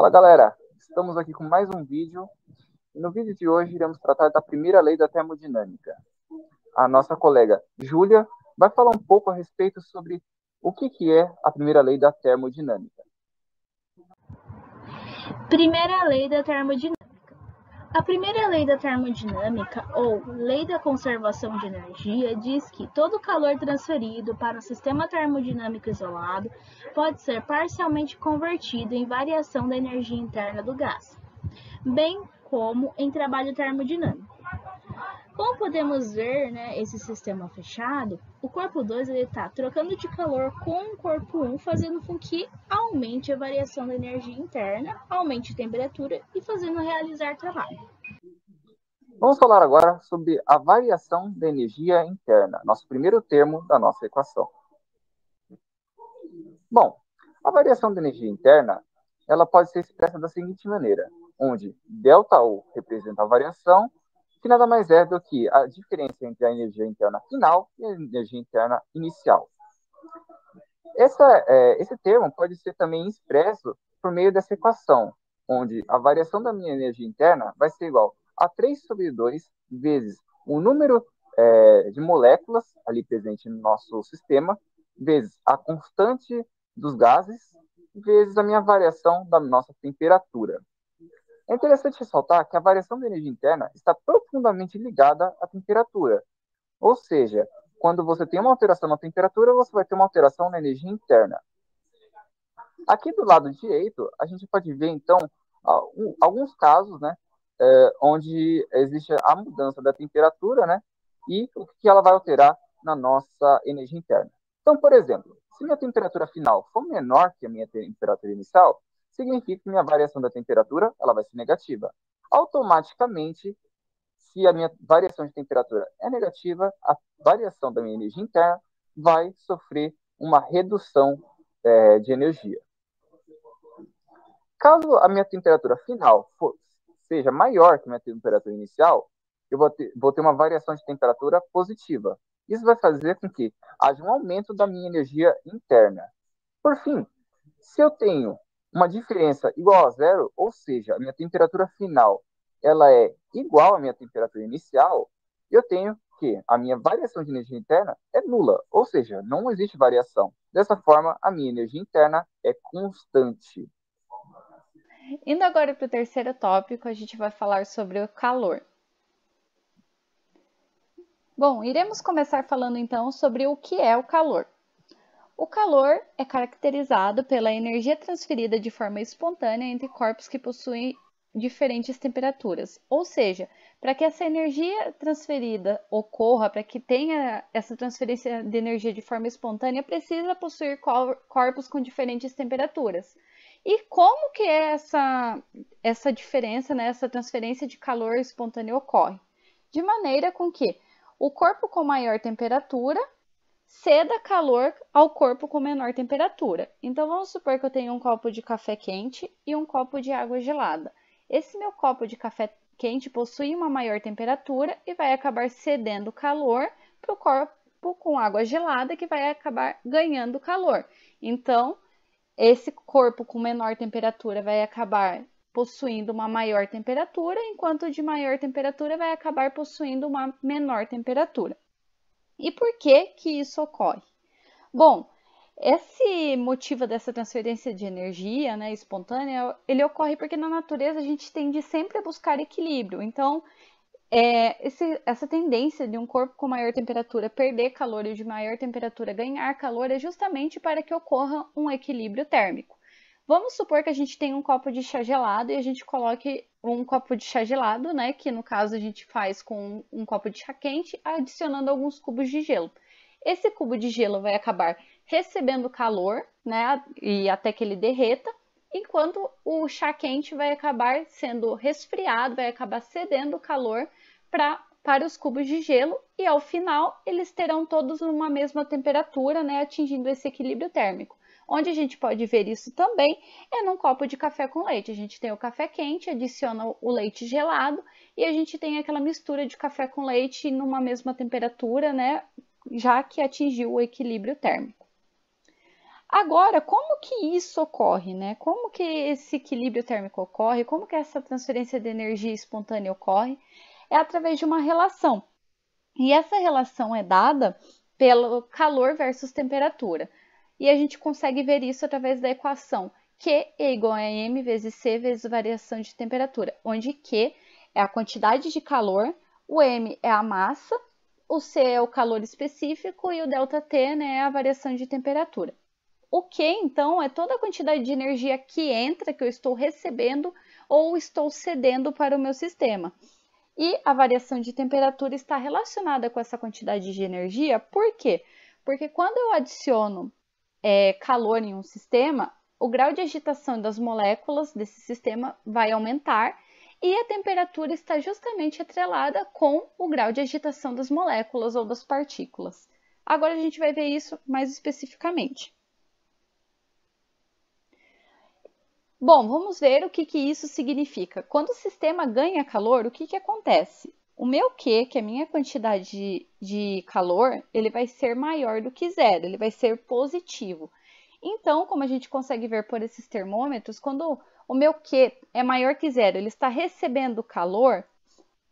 Fala galera, estamos aqui com mais um vídeo e no vídeo de hoje iremos tratar da primeira lei da termodinâmica. A nossa colega Júlia vai falar um pouco a respeito sobre o que é a primeira lei da termodinâmica. Primeira lei da termodinâmica. A primeira lei da termodinâmica, ou lei da conservação de energia, diz que todo calor transferido para um sistema termodinâmico isolado pode ser parcialmente convertido em variação da energia interna do gás, bem como em trabalho termodinâmico. Como podemos ver, esse sistema fechado, o corpo 2 está trocando de calor com o corpo 1, fazendo com que aumente a variação da energia interna, aumente a temperatura e fazendo realizar trabalho. Vamos falar agora sobre a variação da energia interna, nosso primeiro termo da nossa equação. Bom, a variação da energia interna ela pode ser expressa da seguinte maneira, onde ΔU representa a variação, que nada mais é do que a diferença entre a energia interna final e a energia interna inicial. Esse termo pode ser também expresso por meio dessa equação, onde a variação da minha energia interna vai ser igual a 3 sobre 2 vezes o número de moléculas ali presente no nosso sistema, vezes a constante dos gases, vezes a minha variação da nossa temperatura. É interessante ressaltar que a variação da energia interna está profundamente ligada à temperatura. Ou seja, quando você tem uma alteração na temperatura, você vai ter uma alteração na energia interna. Aqui do lado direito, a gente pode ver, então, alguns casos, onde existe a mudança da temperatura, e o que ela vai alterar na nossa energia interna. Então, por exemplo, se minha temperatura final for menor que a minha temperatura inicial, significa que minha variação da temperatura ela vai ser negativa. Automaticamente, se a minha variação de temperatura é negativa, a variação da minha energia interna vai sofrer uma redução de energia. Caso a minha temperatura final seja maior que a minha temperatura inicial, eu vou ter uma variação de temperatura positiva. Isso vai fazer com que haja um aumento da minha energia interna. Por fim, se eu tenho uma diferença igual a zero, ou seja, a minha temperatura final ela é igual à minha temperatura inicial, eu tenho que a minha variação de energia interna é nula, ou seja, não existe variação. Dessa forma, a minha energia interna é constante. Indo agora para o terceiro tópico, a gente vai falar sobre o calor. Bom, iremos começar falando então sobre o que é o calor. O calor é caracterizado pela energia transferida de forma espontânea entre corpos que possuem diferentes temperaturas. Ou seja, para que essa energia transferida ocorra, para que tenha essa transferência de energia de forma espontânea, precisa possuir corpos com diferentes temperaturas. E como que essa diferença, essa transferência de calor espontâneo ocorre? De maneira com que o corpo com maior temperatura ceda calor ao corpo com menor temperatura. Então, vamos supor que eu tenho um copo de café quente e um copo de água gelada. Esse meu copo de café quente possui uma maior temperatura e vai acabar cedendo calor para o copo com água gelada, que vai acabar ganhando calor. Então, esse corpo com menor temperatura vai acabar possuindo uma maior temperatura, enquanto o de maior temperatura vai acabar possuindo uma menor temperatura. E por que isso ocorre? Bom, esse motivo dessa transferência de energia, espontânea, ele ocorre porque na natureza a gente tende sempre a buscar equilíbrio. Então, essa tendência de um corpo com maior temperatura perder calor e o de maior temperatura ganhar calor é justamente para que ocorra um equilíbrio térmico. Vamos supor que a gente tem um copo de chá gelado e a gente coloque um copo de chá gelado, que no caso a gente faz com um copo de chá quente, adicionando alguns cubos de gelo. Esse cubo de gelo vai acabar recebendo calor, e até que ele derreta, enquanto o chá quente vai acabar sendo resfriado, vai acabar cedendo calor para os cubos de gelo e ao final eles terão todos uma mesma temperatura, atingindo esse equilíbrio térmico. Onde a gente pode ver isso também é num copo de café com leite. A gente tem o café quente, adiciona o leite gelado e a gente tem aquela mistura de café com leite numa mesma temperatura, já que atingiu o equilíbrio térmico. Agora, como que isso ocorre, né? Como que esse equilíbrio térmico ocorre? Como que essa transferência de energia espontânea ocorre? É através de uma relação. E essa relação é dada pelo calor versus temperatura. E a gente consegue ver isso através da equação Q é igual a M vezes C vezes variação de temperatura, onde Q é a quantidade de calor, o M é a massa, o C é o calor específico e o ΔT, né, é a variação de temperatura. O Q, então, é toda a quantidade de energia que entra, que eu estou recebendo ou estou cedendo para o meu sistema. E a variação de temperatura está relacionada com essa quantidade de energia. Por quê? Porque quando eu adiciono calor em um sistema, o grau de agitação das moléculas desse sistema vai aumentar e a temperatura está justamente atrelada com o grau de agitação das moléculas ou das partículas. Agora a gente vai ver isso mais especificamente. Bom, vamos ver o que isso significa. Quando o sistema ganha calor, o que acontece? O meu Q, que é a minha quantidade de calor, ele vai ser maior do que zero, ele vai ser positivo. Então, como a gente consegue ver por esses termômetros, quando o meu Q é maior que zero, ele está recebendo calor,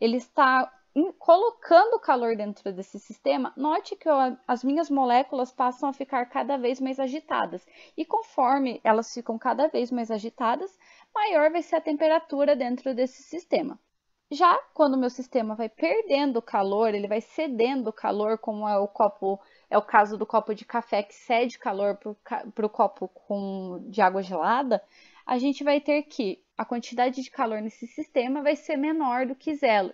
ele está colocando calor dentro desse sistema, note que as minhas moléculas passam a ficar cada vez mais agitadas. E conforme elas ficam cada vez mais agitadas, maior vai ser a temperatura dentro desse sistema. Já quando o meu sistema vai perdendo calor, ele vai cedendo calor, como é o caso do copo de café que cede calor para o copo de água gelada, a gente vai ter que a quantidade de calor nesse sistema vai ser menor do que zero.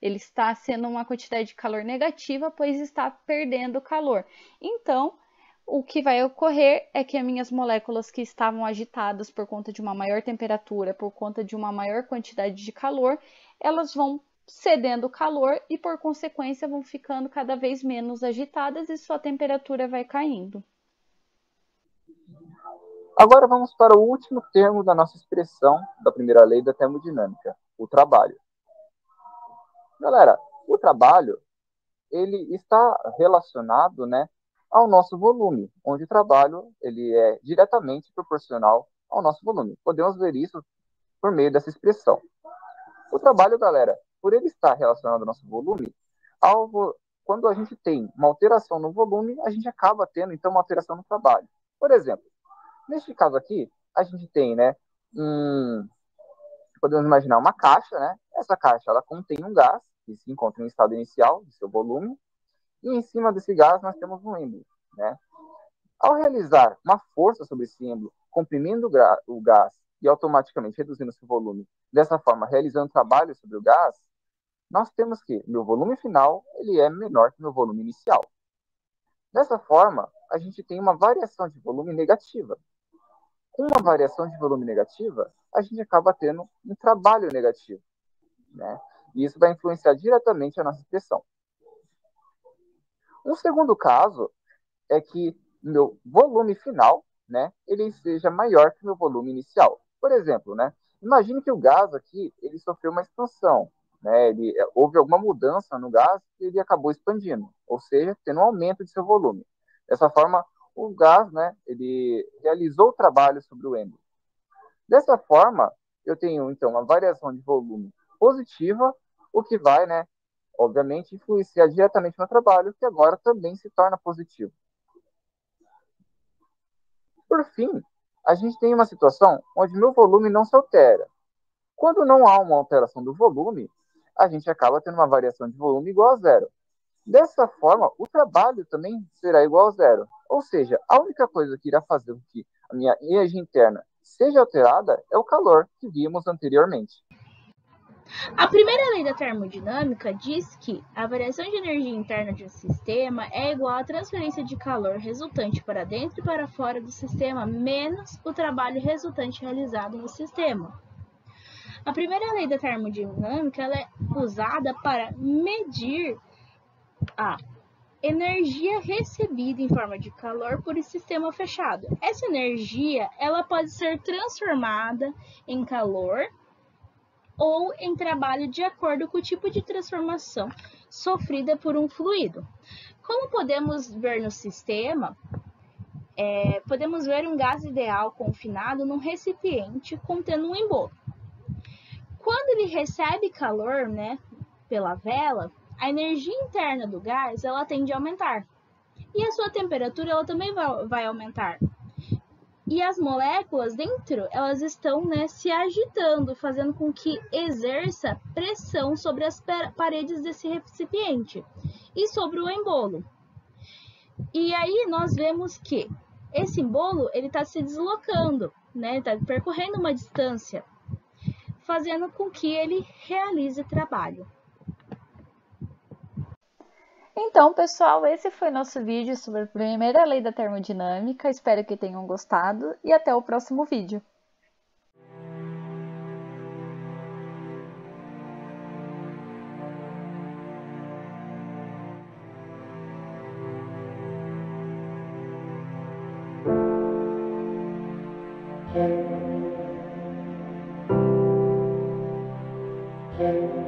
Ele está sendo uma quantidade de calor negativa, pois está perdendo calor. Então, o que vai ocorrer é que as minhas moléculas que estavam agitadas por conta de uma maior temperatura, por conta de uma maior quantidade de calor, elas vão cedendo calor e, por consequência, vão ficando cada vez menos agitadas e sua temperatura vai caindo. Agora vamos para o último termo da nossa expressão da primeira lei da termodinâmica, o trabalho. Galera, o trabalho ele está relacionado, né, ao nosso volume, onde o trabalho ele é diretamente proporcional ao nosso volume. Podemos ver isso por meio dessa expressão. O trabalho, galera, por ele estar relacionado ao nosso volume, quando a gente tem uma alteração no volume, a gente acaba tendo, então, uma alteração no trabalho. Por exemplo, neste caso aqui, a gente tem, né, podemos imaginar uma caixa, né? Essa caixa, ela contém um gás, que se encontra em estado inicial de seu volume, e em cima desse gás nós temos um êmbolo, né? Ao realizar uma força sobre esse êmbolo, comprimindo o gás e automaticamente reduzindo seu volume, dessa forma realizando trabalho sobre o gás, nós temos que meu volume final ele é menor que meu volume inicial. Dessa forma, a gente tem uma variação de volume negativa. Com uma variação de volume negativa, a gente acaba tendo um trabalho negativo, né? E isso vai influenciar diretamente a nossa expressão. Um segundo caso é que meu volume final, né, ele seja maior que o meu volume inicial. Por exemplo, né, imagine que o gás aqui ele sofreu uma expansão, né, houve alguma mudança no gás e ele acabou expandindo, ou seja, tendo um aumento de seu volume. Dessa forma, o gás, né, ele realizou o trabalho sobre o êmbolo. Dessa forma, eu tenho, então, uma variação de volume positiva, o que vai, né, obviamente, influenciar diretamente no trabalho, que agora também se torna positivo. Por fim, a gente tem uma situação onde meu volume não se altera. Quando não há uma alteração do volume, a gente acaba tendo uma variação de volume igual a zero. Dessa forma, o trabalho também será igual a zero. Ou seja, a única coisa que irá fazer com que a minha energia interna seja alterada é o calor que vimos anteriormente. A primeira lei da termodinâmica diz que a variação de energia interna de um sistema é igual à transferência de calor resultante para dentro e para fora do sistema menos o trabalho resultante realizado no sistema. A primeira lei da termodinâmica ela é usada para medir a energia recebida em forma de calor por esse sistema fechado. Essa energia ela pode ser transformada em calor ou em trabalho de acordo com o tipo de transformação sofrida por um fluido. Como podemos ver no sistema, podemos ver um gás ideal confinado num recipiente contendo um embolo. Quando ele recebe calor, né, pela vela, a energia interna do gás ela tende a aumentar e a sua temperatura ela também vai aumentar. E as moléculas dentro elas estão, né, se agitando, fazendo com que exerça pressão sobre as paredes desse recipiente e sobre o embolo. E aí nós vemos que esse embolo ele está se deslocando, né, está percorrendo uma distância, fazendo com que ele realize trabalho. Então, pessoal, esse foi nosso vídeo sobre a primeira lei da termodinâmica. Espero que tenham gostado e até o próximo vídeo. Thank you.